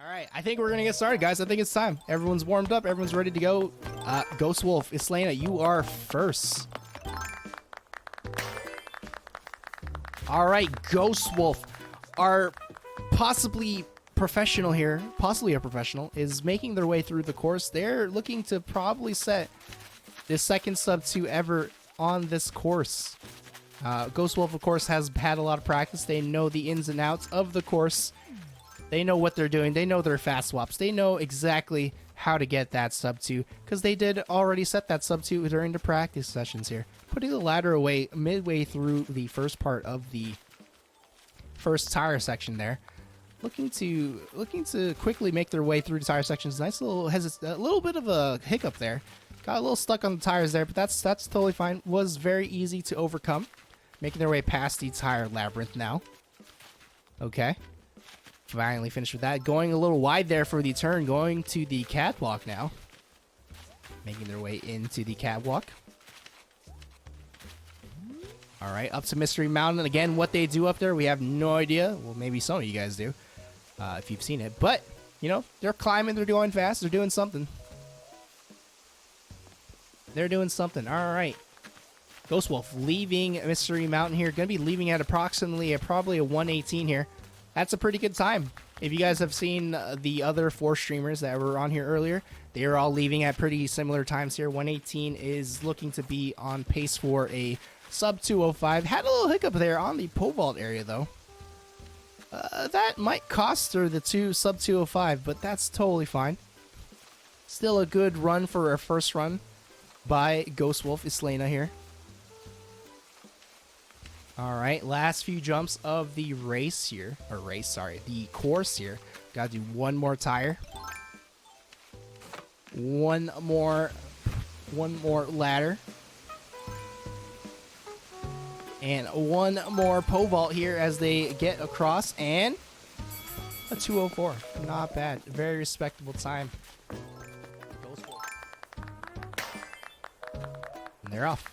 All right, I think we're gonna get started, guys. I think it's time. Everyone's warmed up. Everyone's ready to go. Ghost Wolf, Islena, you are first. All right, Ghost Wolf, our possibly professional here, possibly a professional, is making their way through the course. They're looking to probably set the second sub 2 ever on this course. Ghost Wolf, of course, has had a lot of practice. They know the ins and outs of the course. They know what they're doing. They know their fast swaps. They know exactly how to get that sub 2 because they did already set that sub 2 during the practice sessions here. Putting the ladder away midway through the first part of the first tire section there. Looking to quickly make their way through the tire sections. Nice little a little bit of a hiccup there. Got a little stuck on the tires there, but that's totally fine. Was very easy to overcome. Making their way past the tire labyrinth now. Okay. Finally finished with that. Going a little wide there for the turn. Going to the catwalk now. Making their way into the catwalk. All right, up to Mystery Mountain. Again, what they do up there, we have no idea. Well, maybe some of you guys do, if you've seen it. But, you know, they're climbing. They're going fast. They're doing something. They're doing something. All right. Ghost Wolf leaving Mystery Mountain here. Going to be leaving at approximately probably a 118 here. That's a pretty good time. If you guys have seen the other 4 streamers that were on here earlier, they are all leaving at pretty similar times here. 118 is looking to be on pace for a sub 205. Had a little hiccup there on the pole vault area, though. That might cost her the sub 205, but that's totally fine. Still a good run for a first run by Ghost Wolf Islena here. All right, last few jumps of the the course here. Got to do one more tire. One more ladder. And one more pole vault here as they get across, and a 204. Not bad. Very respectable time. And they're off.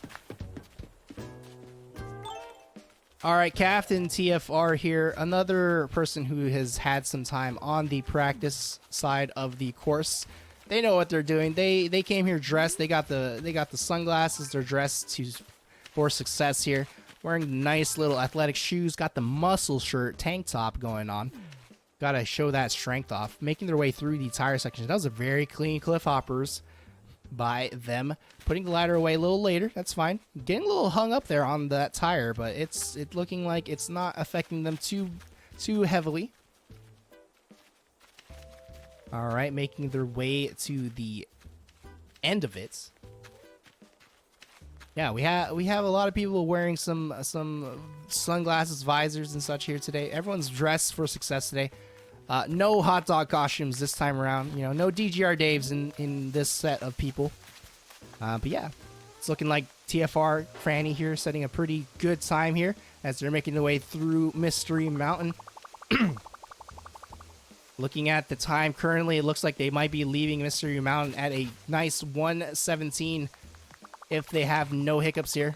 All right, Captain TFR here, another person who has had some time on the practice side of the course. They know what they're doing. They came here dressed. They got the sunglasses. They're dressed for success here. Wearing nice little athletic shoes. Got the muscle shirt, tank top going on. Got to show that strength off. Making their way through the tire section. That was a very clean cliff hoppers by them. Putting the ladder away a little later. That's fine. Getting a little hung up there on that tire, but it's looking like it's not affecting them too heavily. All right, making their way to the end of it. Yeah, we have a lot of people wearing some sunglasses, visors, and such here today. Everyone's dressed for success today. No hot dog costumes this time around. You know, no DGR Daves in this set of people. But yeah, it's looking like TFR Franny here setting a pretty good time here as they're making their way through Mystery Mountain. Looking at the time currently, it looks like they might be leaving Mystery Mountain at a nice 117 if they have no hiccups here.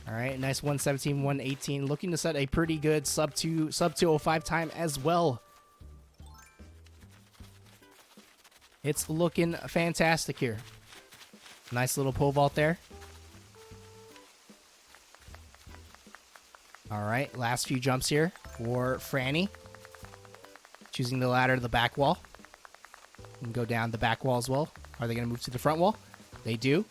All right, nice 117, 118. Looking to set a pretty good sub 205 time as well. It's looking fantastic here. Nice little pole vault there. All right, last few jumps here for Franny. Choosing the ladder to the back wall. And go down the back wall as well. Are they going to move to the front wall? They do.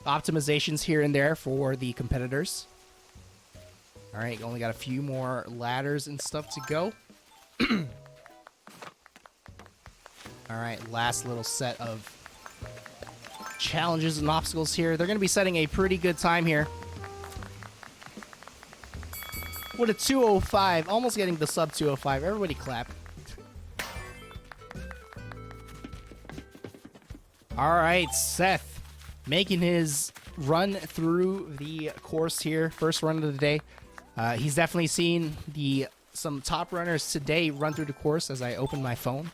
Optimizations here and there for the competitors. All right, only got a few more ladders and stuff to go. All right, last little set of challenges and obstacles here. They're going to be setting a pretty good time here. What a 205, almost getting the sub 205. Everybody clap. All right, Seth making his run through the course here. First run of the day. He's definitely seen some top runners today run through the course as I open my phone.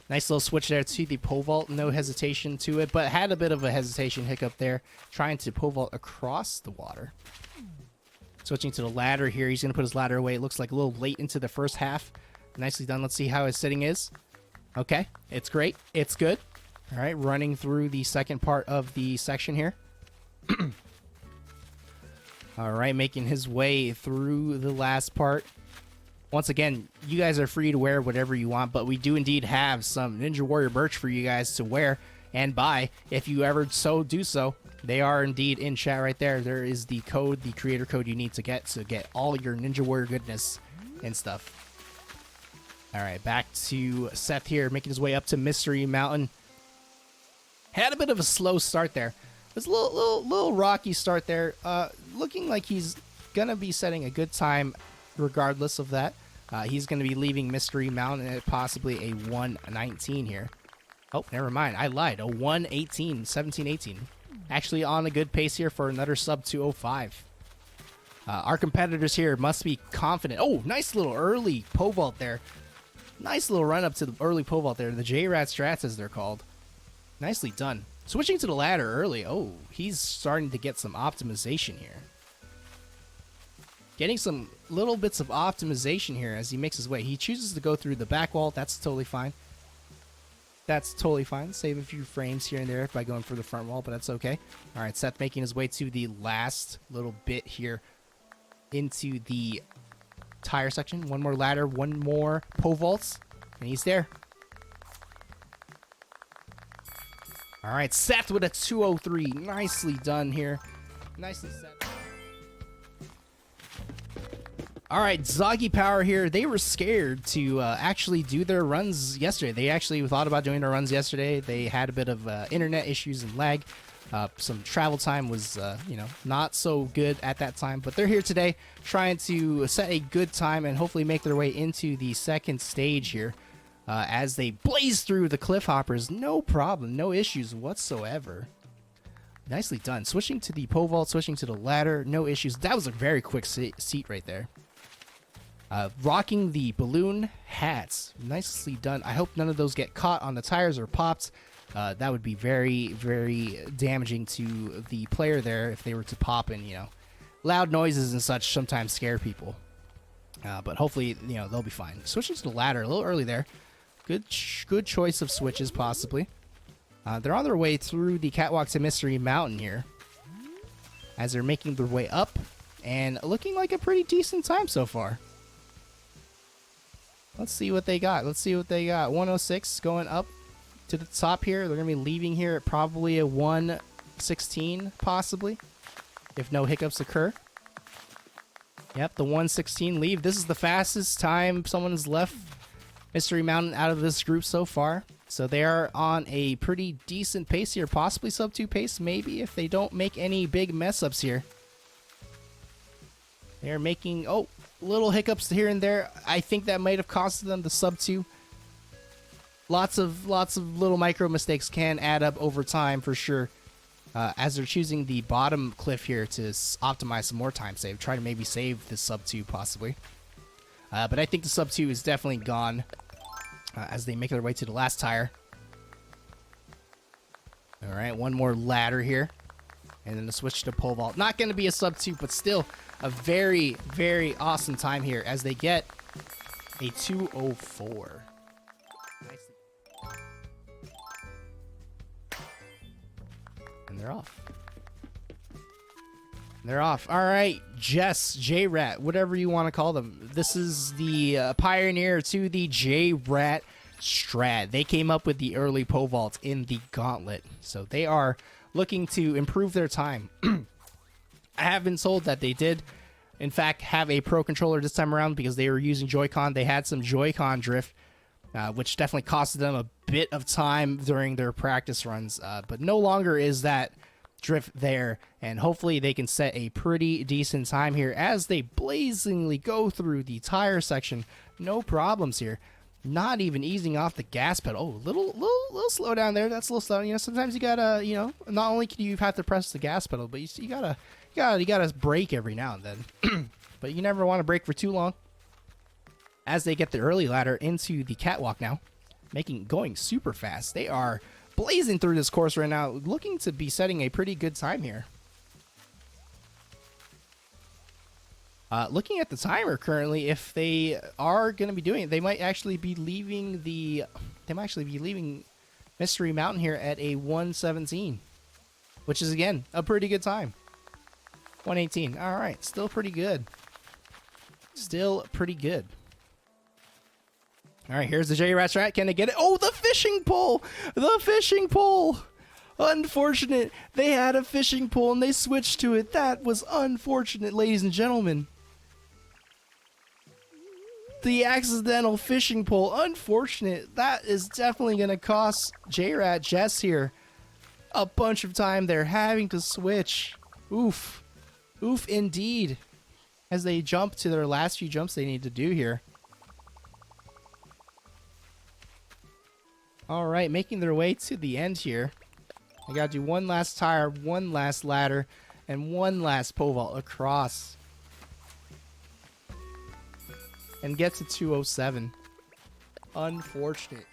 Nice little switch there to the pole vault. No hesitation to it, but had a bit of a hesitation hiccup there trying to pole vault across the water. Switching to the ladder here. He's going to put his ladder away. It looks like a little late into the first half. Nicely done. Let's see how his sitting is. Okay, it's great. It's good. All right, running through the second part of the section here. All right, making his way through the last part. Once again, you guys are free to wear whatever you want, but we do indeed have some Ninja Warrior merch for you guys to wear and buy if you ever do so. They are indeed in chat right there. There is the code, the creator code you need to get all your Ninja Warrior goodness and stuff. All right, back to Seth here, making his way up to Mystery Mountain. Had a bit of a slow start there. It was a little rocky start there. Looking like he's going to be setting a good time regardless of that. He's going to be leaving Mystery Mountain at possibly a 1:19 here. Oh, never mind. I lied. A 1:18, 17:18. Actually on a good pace here for another sub 2:05. Our competitors here must be confident. Oh, nice little early pole vault there. Nice little run up to the early pole vault there. The J-Rat strats, as they're called. Nicely done. Switching to the ladder early. Oh, he's starting to get some optimization here. Getting some little bits of optimization here as he makes his way. He chooses to go through the back wall. That's totally fine. That's totally fine. Save a few frames here and there by going for the front wall, but that's okay. All right, Seth making his way to the last little bit here into the tire section. One more ladder, one more pole vaults, and he's there. All right, Seth with a 2:03. Nicely done here. Nicely set. All right, Zoggy Power here. They were scared to actually do their runs yesterday. They actually thought about doing their runs yesterday. They had a bit of internet issues and lag. Some travel time was, not so good at that time. But they're here today trying to set a good time and hopefully make their way into the second stage here as they blaze through the cliff hoppers. No problem. No issues whatsoever. Nicely done. Switching to the pole vault, switching to the ladder. No issues. That was a very quick seat right there. Rocking the balloon hats. Nicely done. I hope none of those get caught on the tires or popped. That would be very, very damaging to the player there if they were to pop, and, loud noises and such sometimes scare people. But hopefully, they'll be fine. Switching to the ladder a little early there. Good choice of switches, possibly. They're on their way through the Catwalk to Mystery Mountain here as they're making their way up and looking like a pretty decent time so far. Let's see what they got. 106 going up to the top here. They're going to be leaving here at probably a 1:16, possibly, if no hiccups occur. Yep, the 1:16 leave. This is the fastest time someone has left Mystery Mountain out of this group so far. So they are on a pretty decent pace here, possibly sub 2 pace, maybe, if they don't make any big mess ups here. They're making, little hiccups here and there. I think that might have costed them the sub 2. Lots of little micro mistakes can add up over time for sure. As they're choosing the bottom cliff here to optimize some more time save. Try to maybe save the sub 2 possibly. But I think the sub 2 is definitely gone as they make their way to the last tire. All right, one more ladder here. And then the switch to pole vault. Not going to be a sub 2, but still a very, very awesome time here as they get a 2:04. And they're off. They're off. All right, Jess, J-Rat, whatever you want to call them. This is the pioneer to the J-Rat strat. They came up with the early pole vault in the gauntlet. So they are looking to improve their time. I have been told that they did, in fact, have a pro controller this time around because they were using Joy-Con. They had some Joy-Con drift, which definitely costed them a bit of time during their practice runs. But no longer is that drift there, and hopefully they can set a pretty decent time here as they blazingly go through the tire section. No problems here. Not even easing off the gas pedal. Oh, little slow down there. That's a little slow. Sometimes you gotta, not only can you have to press the gas pedal, but you gotta brake every now and then. But you never want to brake for too long. As they get the early ladder into the catwalk now, going super fast. They are blazing through this course right now, looking to be setting a pretty good time here. Looking at the timer currently, if they are going to be doing it, they might actually be leaving Mystery Mountain here at a 1:17, which is again a pretty good time. 1:18. All right, still pretty good. Still pretty good. All right, here's the Racetrack. Can they get it? Oh, the fishing pole! The fishing pole! Unfortunate. They had a fishing pole and they switched to it. That was unfortunate, ladies and gentlemen. The accidental fishing pole. Unfortunate. That is definitely going to cost J-Rat Jess here a bunch of time. They're having to switch. Oof. Oof indeed. As they jump to their last few jumps they need to do here. All right, making their way to the end here. I got to do one last tire, one last ladder, and one last pole vault across. And get to 207. Unfortunate.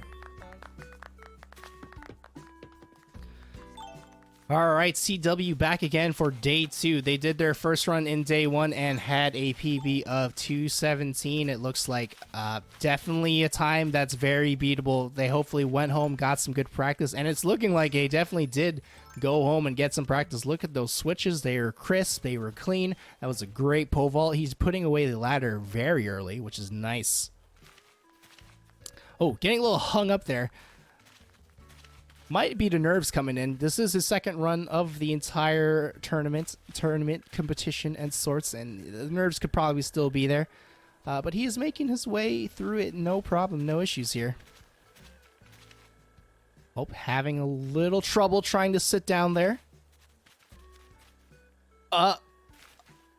All right, CW back again for day 2. They did their first run in day 1 and had a PB of 2:17. It looks like definitely a time that's very beatable. They hopefully went home, got some good practice, and it's looking like they definitely did go home and get some practice. Look at those switches. They were crisp. They were clean. That was a great pole vault. He's putting away the ladder very early, which is nice. Oh, getting a little hung up there. Might be the nerves coming in. This is his second run of the entire tournament competition and sorts, and the nerves could probably still be there. But he is making his way through it, no problem, no issues here. Oh, having a little trouble trying to sit down there.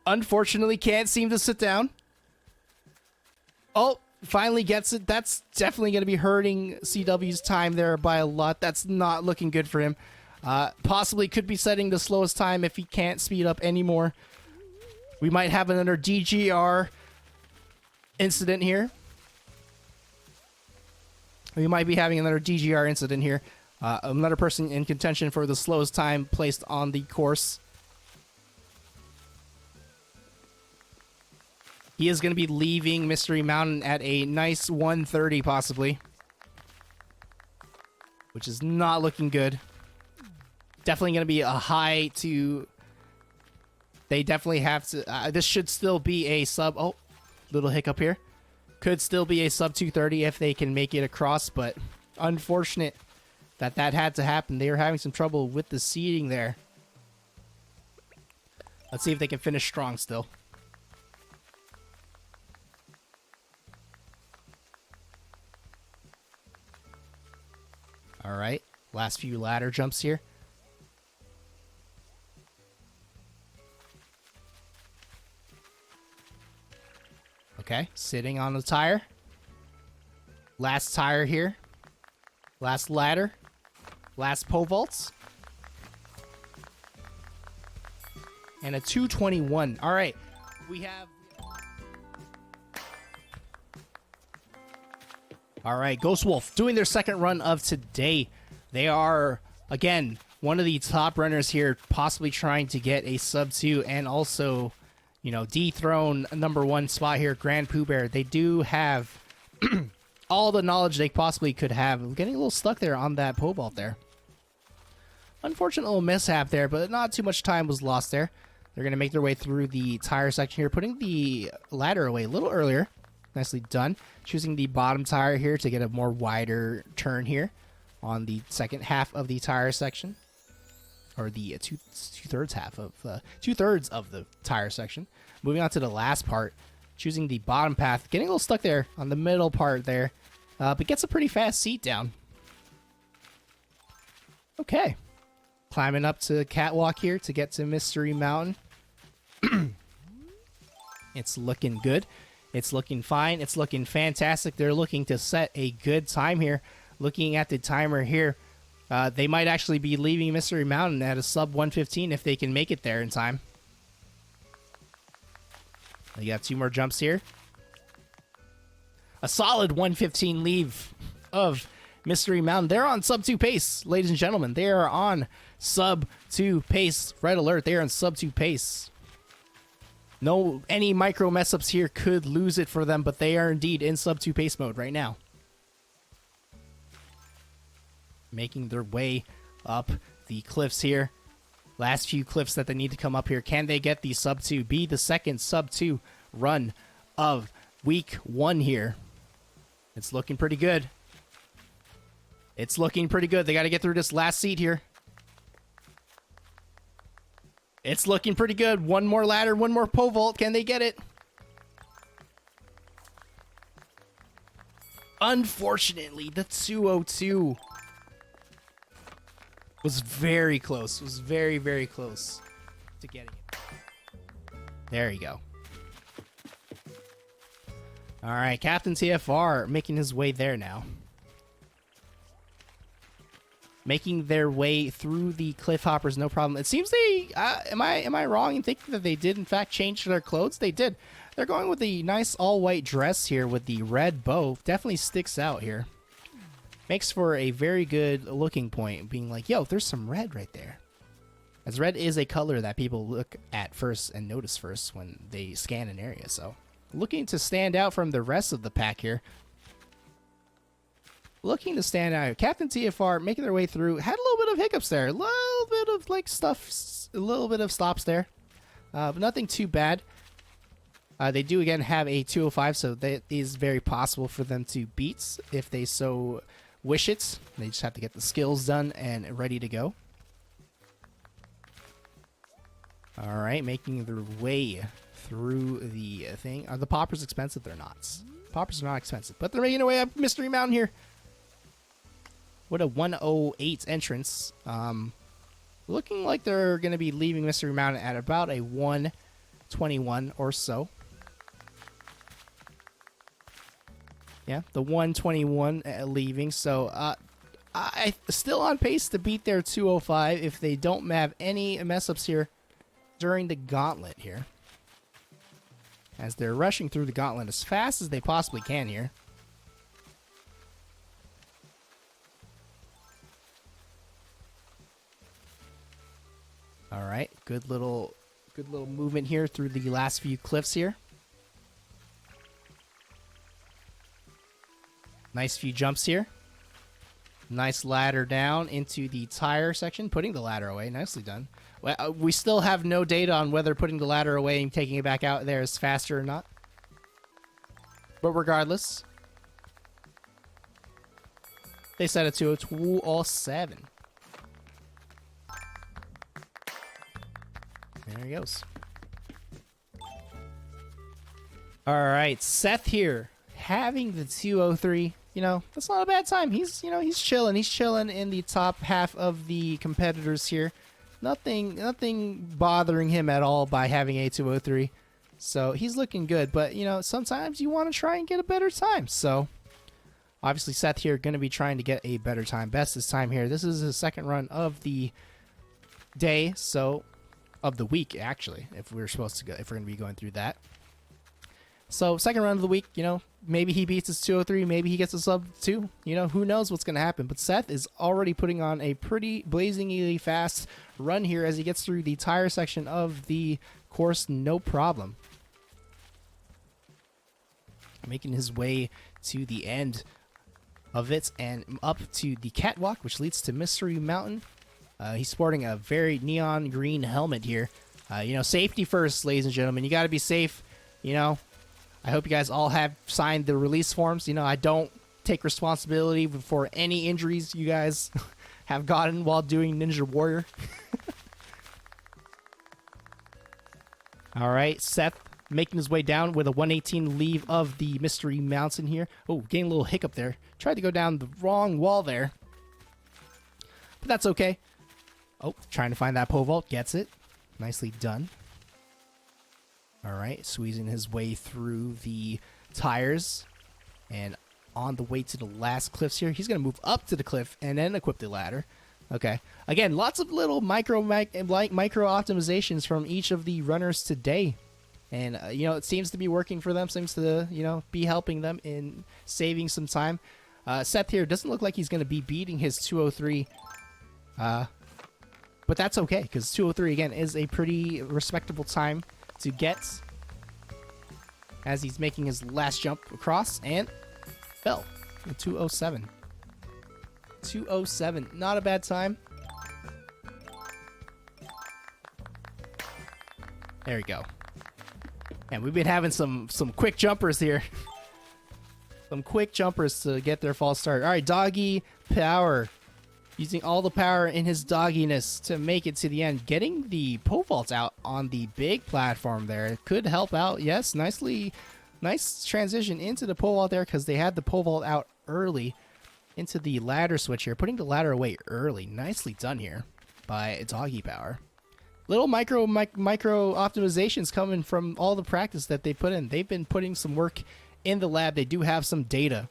Unfortunately can't seem to sit down. Oh, finally gets it. That's definitely going to be hurting CW's time there by a lot. That's not looking good for him. Possibly could be setting the slowest time if he can't speed up anymore. We might have another DGR incident here. We might be having another DGR incident here. Another person in contention for the slowest time placed on the course. He is going to be leaving Mystery Mountain at a nice 1:30 possibly. Which is not looking good. Definitely going to be a high to... They definitely have to... this should still be a sub... Oh, little hiccup here. Could still be a sub 2:30 if they can make it across, but unfortunate that that had to happen. They were having some trouble with the seating there. Let's see if they can finish strong still. All right, last few ladder jumps here. Okay, sitting on the tire. Last tire here. Last ladder. Last pole vaults. And a 2:21. All right, we have... All right, Ghost Wolf doing their second run of today. They are, again, one of the top runners here, possibly trying to get a sub 2 and also, you know, dethrone #1 spot here, Grand Pooh Bear. They do have all the knowledge they possibly could have. Getting a little stuck there on that pole vault there. Unfortunate little mishap there, but not too much time was lost there. They're going to make their way through the tire section here, putting the ladder away a little earlier. Nicely done. Choosing the bottom tire here to get a more wider turn here on the second half of the tire section, or the two-thirds of the tire section. Moving on to the last part, choosing the bottom path, getting a little stuck there on the middle part there, but gets a pretty fast seat down. Okay, climbing up to Catwalk here to get to Mystery Mountain. It's looking good. It's looking fine. It's looking fantastic. They're looking to set a good time here. Looking at the timer here, they might actually be leaving Mystery Mountain at a sub 1:15 if they can make it there in time. They got 2 more jumps here. A solid 1:15 leave of Mystery Mountain. They're on sub 2 pace, ladies and gentlemen. They are on sub 2 pace. Red alert, they are on sub 2 pace. No, any micro mess ups here could lose it for them, but they are indeed in sub 2 pace mode right now. Making their way up the cliffs here. Last few cliffs that they need to come up here. Can they get the sub 2? Be the second sub 2 run of week 1 here. It's looking pretty good. It's looking pretty good. They got to get through this last seat here. It's looking pretty good. One more ladder, one more pole vault. Can they get it? Unfortunately, the 202 was very close. Was very, very close to getting it. There you go. All right, Captain TFR making his way there now. Making their way through the cliff hoppers, no problem. It seems they, am I wrong in thinking that they did in fact change their clothes? They did. They're going with the nice all-white dress here with the red bow. Definitely sticks out here. Makes for a very good looking point, being like, yo, there's some red right there. As red is a color that people look at first and notice first when they scan an area, so looking to stand out from the rest of the pack here. Looking to stand out. Captain TFR making their way through. Had a little bit of hiccups there. A little bit of like stuff. A little bit of stops there. But nothing too bad. They do again have a 205, so that is very possible for them to beat if they so wish it. They just have to get the skills done and ready to go. Alright, making their way through the thing. Are the poppers expensive? They're not. Poppers are not expensive, but they're making their way up Mystery Mountain here. What a 108 entrance. Looking like they're going to be leaving Mystery Mountain at about a 121 or so. Yeah, the 121 leaving. So I still on pace to beat their 205 if they don't have any mess ups here during the gauntlet here. As they're rushing through the gauntlet as fast as they possibly can here. All right, good little movement here through the last few cliffs here. Nice few jumps here. Nice ladder down into the tire section, putting the ladder away. Nicely done. Well, we still have no data on whether putting the ladder away and taking it back out there is faster or not. But regardless, they set it to a 207. There he goes. All right, Seth here having the 203. You know, that's not a bad time. He's chilling. He's chilling in the top half of the competitors here. Nothing bothering him at all by having a 203. So he's looking good. But, you know, sometimes you want to try and get a better time. So obviously Seth here going to be trying to get a better time. Best this time here. This is his second run of the day. So of the week, actually, if we're supposed to go, if we're going to be going through that. So second run of the week, you know, maybe he beats his 203, maybe he gets a sub 2. You know, who knows what's going to happen. But Seth is already putting on a pretty blazingly fast run here as he gets through the tire section of the course, no problem. Making his way to the end of it and up to the catwalk, which leads to Mystery Mountain. He's sporting a very neon green helmet here. You know, safety first, ladies and gentlemen. You got to be safe, you know. I hope you guys all have signed the release forms. You know, I don't take responsibility for any injuries you guys have gotten while doing Ninja Warrior. All right, Seth making his way down with a 118 leave of the Mystery Mountain here. Oh, getting a little hiccup there. Tried to go down the wrong wall there. But that's okay. Oh, trying to find that pole vault. Gets it. Nicely done. All right, squeezing his way through the tires and on the way to the last cliffs here. He's going to move up to the cliff and then equip the ladder. Okay. Again, lots of little micro optimizations from each of the runners today. And, you know, it seems to be working for them. Seems to, you know, be helping them in saving some time. Seth here doesn't look like he's going to be beating his 203. But that's okay, because 203, again, is a pretty respectable time to get as he's making his last jump across and fell. 207. 207. Not a bad time. There we go. And we've been having some quick jumpers here. Some quick jumpers to get their false start. All right, doggy power. Using all the power in his dogginess to make it to the end. Getting the pole vaults out on the big platform there. It could help out. Yes, nice transition into the pole vault there because they had the pole vault out early into the ladder switch here. Putting the ladder away early. Nicely done here by doggy power. Little micro optimizations coming from all the practice that they put in. They've been putting some work in the lab. They do have some data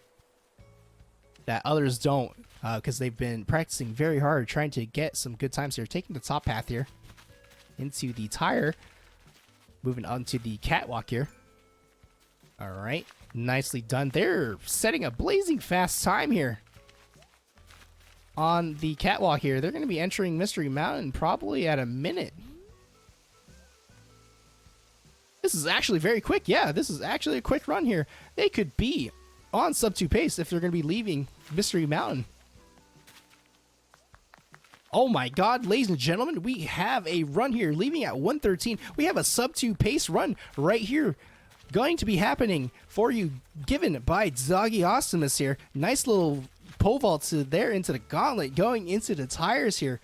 that others don't because they've been practicing very hard trying to get some good times here. Taking the top path here into the tire. Moving on to the catwalk here. All right. Nicely done. They're setting a blazing fast time here on the catwalk here. They're going to be entering Mystery Mountain probably at a minute. This is actually very quick. Yeah, this is actually a quick run here. They could be on sub 2 pace if they're going to be leaving Mystery Mountain. Oh my god, ladies and gentlemen, we have a run here leaving at 113. We have a sub 2 pace run right here going to be happening for you, given by Doggy Awesomeness here. Nice little pole vault to there into the gauntlet, going into the tires here.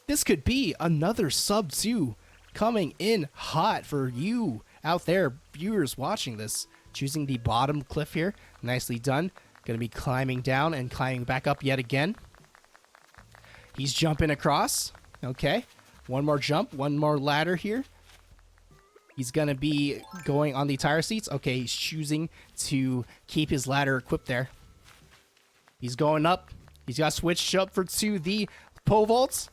This could be another sub 2 coming in hot for you out there, viewers watching this. Choosing the bottom cliff here. Nicely done. Going to be climbing down and climbing back up yet again. He's jumping across. Okay. One more jump. One more ladder here. He's going to be going on the tire seats. Okay, he's choosing to keep his ladder equipped there. He's going up. He's got switched up to the pole vaults.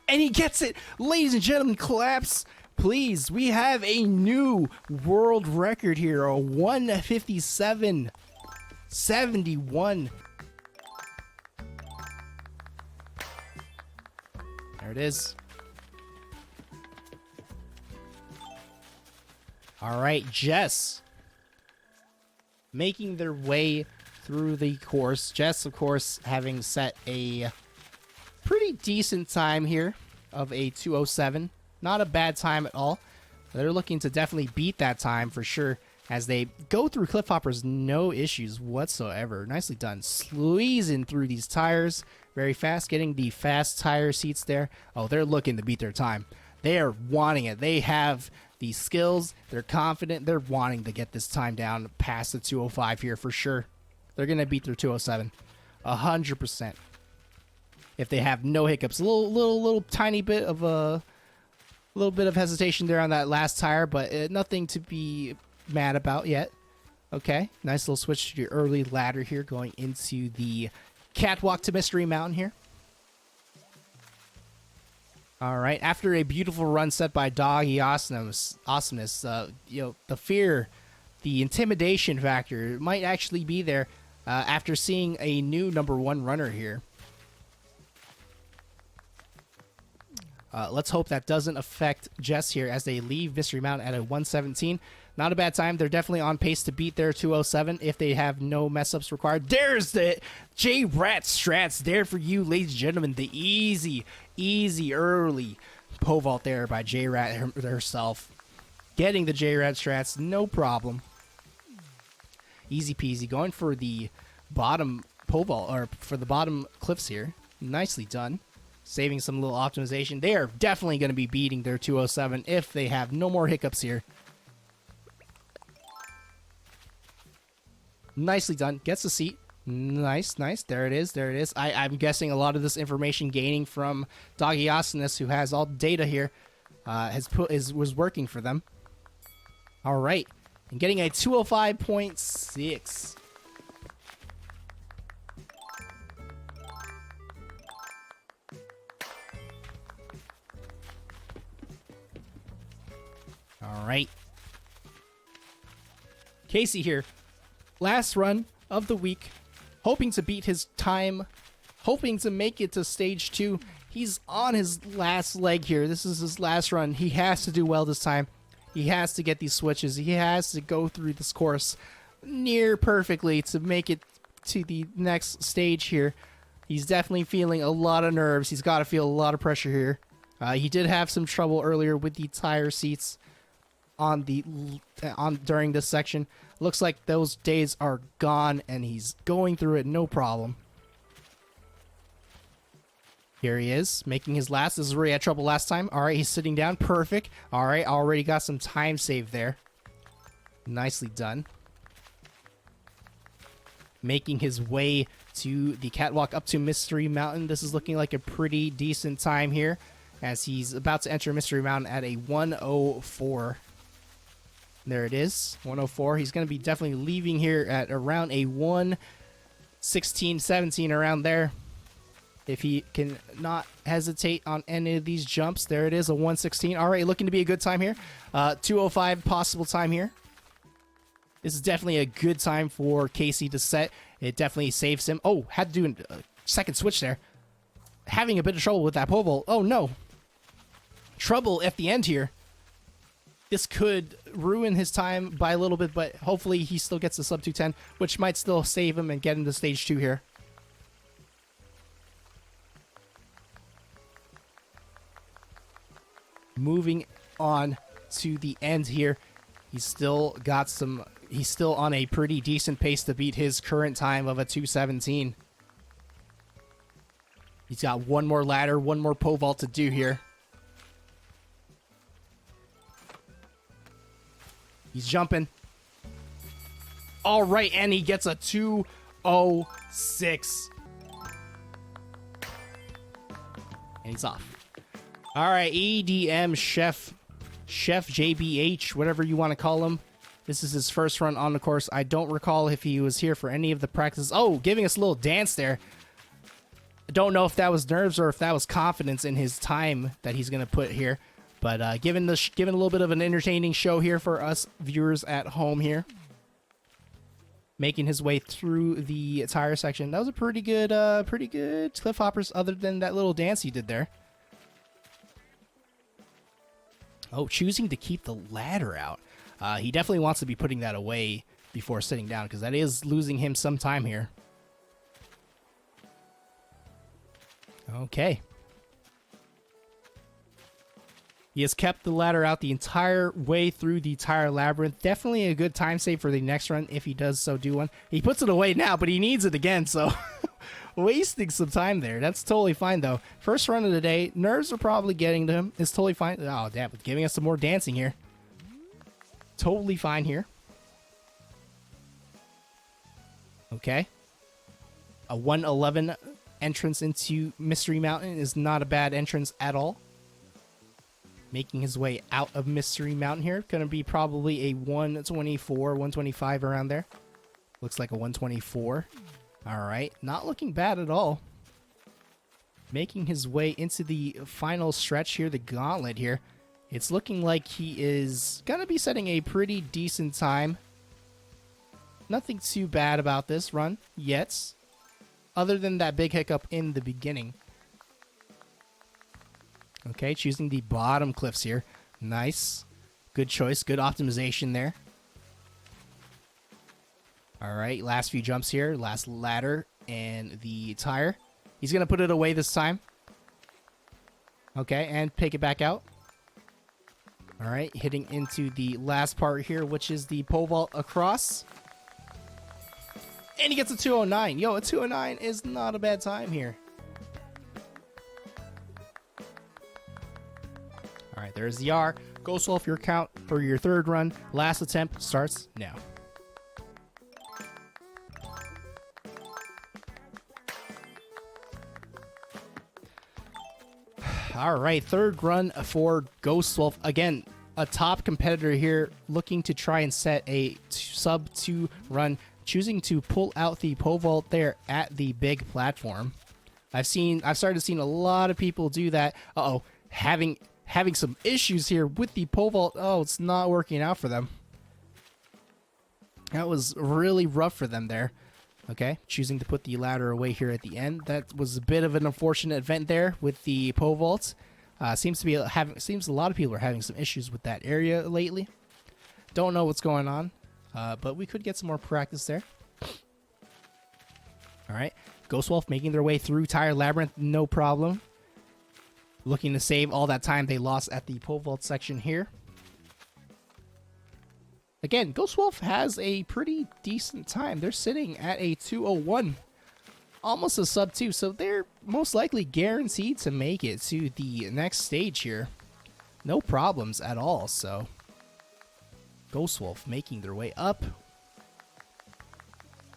And he gets it. Ladies and gentlemen, claps. Please, we have a new world record here. A 157.71. There it is. All right, Jess. Making their way through the course. Jess, of course, having set a pretty decent time here of a 207. Not a bad time at all. They're looking to definitely beat that time for sure as they go through cliff hoppers. No issues whatsoever. Nicely done. Squeezing through these tires very fast. Getting the fast tire seats there. Oh, they're looking to beat their time. They are wanting it. They have the skills. They're confident. They're wanting to get this time down past the 205 here for sure. They're going to beat their 207. 100%. If they have no hiccups. A little tiny bit of a little bit of hesitation there on that last tire, but nothing to be mad about yet. Okay, nice little switch to your early ladder here, going into the catwalk to Mystery Mountain here. All right, after a beautiful run set by Doggy Awesomeness, you know, the fear, the intimidation factor might actually be there after seeing a new #1 runner here. Let's hope that doesn't affect Jess here as they leave Mystery Mountain at a 117. Not a bad time. They're definitely on pace to beat their 207 if they have no mess-ups required. There's the J-Rat strats there for you, ladies and gentlemen. The easy early pole vault there by J-Rat herself. Getting the J-Rat strats, no problem. Easy peasy. Going for the bottom pole vault, or for the bottom cliffs here. Nicely done. Saving some little optimization. They are definitely going to be beating their 207 if they have no more hiccups here. Nicely done. Gets the seat. Nice. There it is. I'm guessing a lot of this information gaining from Doggy Awesomeness, who has all the data here, was working for them. All right. And getting a 205.6. All right. Casey here. Last run of the week. Hoping to beat his time. Hoping to make it to stage 2. He's on his last leg here. This is his last run. He has to do well this time. He has to get these switches. He has to go through this course near perfectly to make it to the next stage here. He's definitely feeling a lot of nerves. He's got to feel a lot of pressure here. He did have some trouble earlier with the tire seats during this section. Looks like those days are gone, and he's going through it no problem. Here he is, making his last. This is where he had trouble last time. All right, he's sitting down. Perfect. All right, already got some time saved there. Nicely done. Making his way to the catwalk up to Mystery Mountain. This is looking like a pretty decent time here, as he's about to enter Mystery Mountain at a 1:04. There it is, 1:04. He's going to be definitely leaving here at around a 1:16, 17, around there. If he can not hesitate on any of these jumps. There it is, a 1:16. All right, looking to be a good time here. 2:05 possible time here. This is definitely a good time for Casey to set. It definitely saves him. Oh, had to do a second switch there. Having a bit of trouble with that pole vault. Oh, no. Trouble at the end here. This could ruin his time by a little bit, but hopefully he still gets the sub 210, which might still save him and get him to stage 2 here. Moving on to the end here. He's still on a pretty decent pace to beat his current time of a 2:17. He's got one more ladder, one more pole vault to do here. He's jumping. All right, and he gets a 2:06. And he's off. All right, EDM Chef JBH, whatever you want to call him. This is his first run on the course. I don't recall if he was here for any of the practices. Oh, giving us a little dance there. I don't know if that was nerves or if that was confidence in his time that he's going to put here. But giving a little bit of an entertaining show here for us viewers at home here. Making his way through the tire section. That was a pretty good cliff hoppers other than that little dance he did there. Oh, choosing to keep the ladder out. He definitely wants to be putting that away before sitting down, because that is losing him some time here. Okay. He has kept the ladder out the entire way through the tire labyrinth. Definitely a good time save for the next run if he does so do one. He puts it away now, but he needs it again, so wasting some time there. That's totally fine, though. First run of the day. Nerves are probably getting to him. It's totally fine. Oh, damn. It's giving us some more dancing here. Totally fine here. Okay. A 1:11 entrance into Mystery Mountain is not a bad entrance at all. Making his way out of Mystery Mountain here. Gonna be probably a 1:24, 1:25 around there. Looks like a 1:24. Alright, not looking bad at all. Making his way into the final stretch here, the gauntlet here. It's looking like he is gonna be setting a pretty decent time. Nothing too bad about this run yet, other than that big hiccup in the beginning. Okay, choosing the bottom cliffs here. Nice. Good choice. Good optimization there. All right, last few jumps here. Last ladder and the tire. He's going to put it away this time. Okay, and pick it back out. All right, hitting into the last part here, which is the pole vault across. And he gets a 2:09. Yo, a 2:09 is not a bad time here. All right, there's the R. Go slow for your count for your third run. Last attempt starts now. All right, third run for Ghost Wolf. Again, a top competitor here looking to try and set a sub 2 run, choosing to pull out the pole vault there at the big platform. I've started seeing a lot of people do that. Uh-oh, having some issues here with the pole vault. Oh, it's not working out for them. That was really rough for them there. Okay, choosing to put the ladder away here at the end. That was a bit of an unfortunate event there with the pole vault. Seems a lot of people are having some issues with that area lately. Don't know what's going on, but we could get some more practice there. All right, Ghost Wolf making their way through Tire Labyrinth, no problem. Looking to save all that time they lost at the pole vault section here. Again, Ghost Wolf has a pretty decent time. They're sitting at a 2:01, almost a sub 2, so they're most likely guaranteed to make it to the next stage here. No problems at all, so Ghost Wolf making their way up.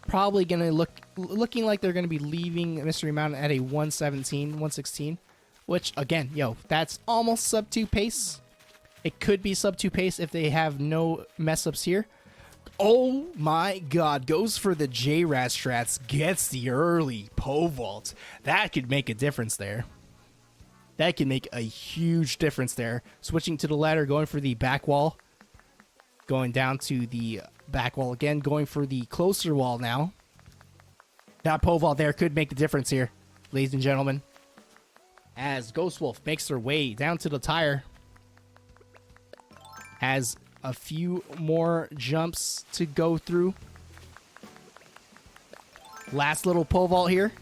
Probably gonna looking like they're gonna be leaving Mystery Mountain at a 117, 116, which again, that's almost sub 2 pace. It could be sub 2 pace if they have no mess ups here. Oh my god, goes for the J Racetrack, gets the early pole vault. That could make a difference there. That can make a huge difference there. Switching to the ladder, going for the back wall. Going down to the back wall again, going for the closer wall now. That pole vault there could make the difference here, ladies and gentlemen. As Ghost Wolf makes their way down to the tire. Has a few more jumps to go through. Last little pole vault here.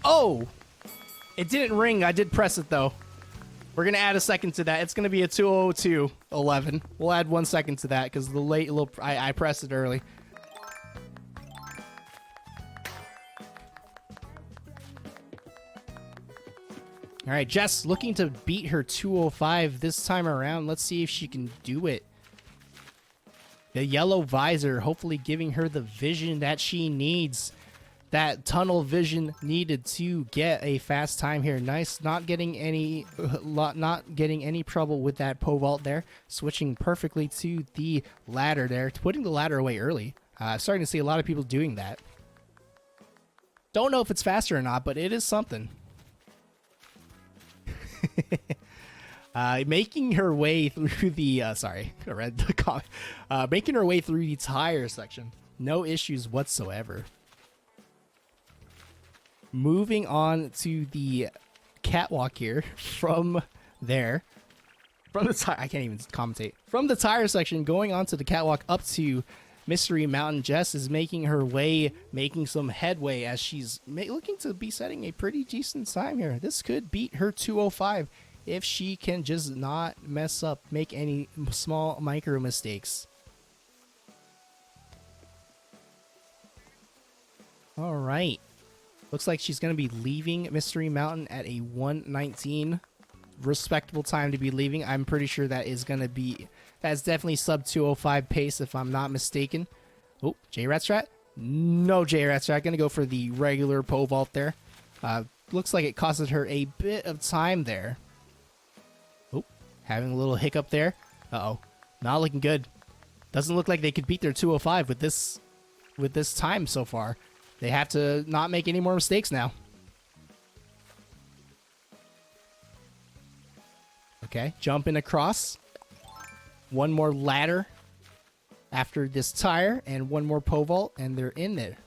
Oh! It didn't ring. I did press it, though. We're going to add a second to that. It's going to be a 2:02:11. We'll add 1 second to that because the late little I pressed it early. All right, Jess looking to beat her 2:05 this time around. Let's see if she can do it. The yellow visor hopefully giving her the vision that she needs. That tunnel vision needed to get a fast time here. Nice, not getting any trouble with that pole vault there. Switching perfectly to the ladder there, putting the ladder away early. Starting to see a lot of people doing that. Don't know if it's faster or not, but it is something. Making her way through the sorry, I read the comment. Making her way through the tire section. No issues whatsoever. Moving on to the catwalk here from there. From the tire, I can't even commentate. From the tire section, going on to the catwalk up to Mystery Mountain. Jess is making her way, making some headway as she's looking to be setting a pretty decent time here. This could beat her 2:05 if she can just not mess up, make any small micro mistakes. All right. Looks like she's going to be leaving Mystery Mountain at a 1:19. Respectable time to be leaving. I'm pretty sure that is going to be... That's definitely sub 2:05 pace if I'm not mistaken. Oh, J Racetrack? No J Racetrack. Going to go for the regular pole vault there. Looks like it costed her a bit of time there. Oh, having a little hiccup there. Uh-oh. Not looking good. Doesn't look like they could beat their 2:05 with this time so far. They have to not make any more mistakes now. Okay, jumping across. One more ladder after this tire and one more pole vault, and they're in there.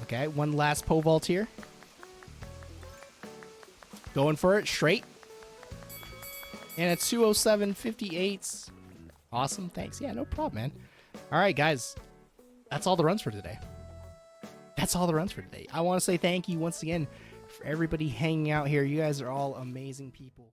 Okay, one last pole vault here. Going for it, straight. And it's 2:07:58. Awesome, thanks. Yeah, no problem, man. All right, guys. That's all the runs for today. That's all the runs for today. I want to say thank you once again for everybody hanging out here. You guys are all amazing people.